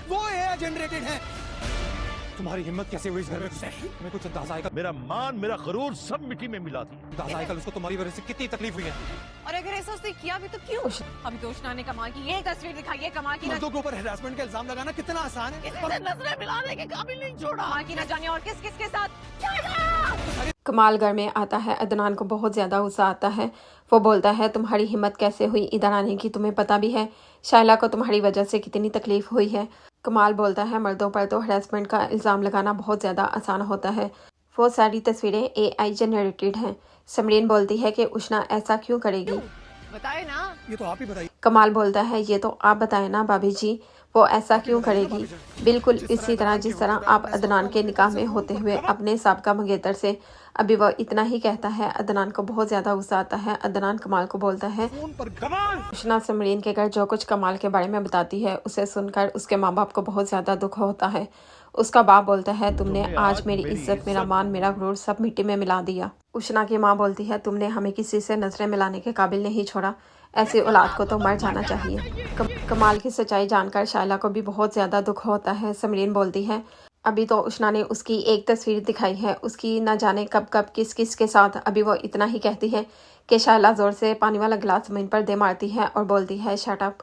वो AI generated है। तुम्हारी हिम्मत कैसे हुई इस घर में घुसने? तुम्हें कुछ अंदाजा आएगा? मेरा मान, मेरा गरूर सब मिट्टी में मिला दिया। अंदाजा आएगा उसको तुम्हारी वजह से कितनी तकलीफ हुई है। और अगर ऐसा उसने किया भी तो क्यों? अभी तो उष्णा ने कमाल की ये तस्वीर दिखाई है, कमाल की मर्दों के ऊपर हरासमेंट का इल्जाम लगाना कितना आसान है। नजरें मिलाने के काबिल नहीं छोड़ा। कमाल की न जाने और किस किस के साथ। कमाल घर में आता है। अदनान को बहुत ज़्यादा गुस्सा आता है। वो बोलता है तुम्हारी हिम्मत कैसे हुई इधर आने की? तुम्हें पता भी है शाइला को तुम्हारी वजह से कितनी तकलीफ हुई है। कमाल बोलता है मर्दों पर तो हरासमेंट का इल्ज़ाम लगाना बहुत ज़्यादा आसान होता है। वो सारी तस्वीरें एआई जनरेटेड हैं। समरीन बोलती है कि उष्णा ऐसा क्यों करेगी? बताए ना। ये तो आप ही बताइए। कमाल बोलता है ये तो आप बताएं ना भाभी जी, वो ऐसा क्यों करेगी? बिल्कुल इसी तरह जिस तरह आप अदनान के निकाह में होते हुए अपने साबका मंगेतर से अभी वो इतना ही कहता है। अदनान को बहुत ज़्यादा गुस्सा आता है। अदनान कमाल को बोलता है उष्णा समरीन के घर जो कुछ कमाल के बारे में बताती है उसे सुनकर उसके माँ बाप को बहुत ज़्यादा दुख होता है। उसका बाप बोलता है तुमने आज मेरी इज्जत, मेरा मान, मेरा गुरूर सब मिट्टी में मिला दिया। उष्णा की माँ बोलती है तुमने हमें किसी से नजरें मिलाने के काबिल नहीं छोड़ा। ऐसी औलाद को तो मर जाना चाहिए। कमाल की सच्चाई जानकर शाइला को भी बहुत ज़्यादा दुख होता है। समरीन बोलती है अभी तो उष्णा ने उसकी एक तस्वीर दिखाई है, उसकी न जाने कब कब किस किस के साथ। अभी वो इतना ही कहती है कि शाइला ज़ोर से पानी वाला गिलास ज़मीन पर दे मारती है और बोलती है शट अप।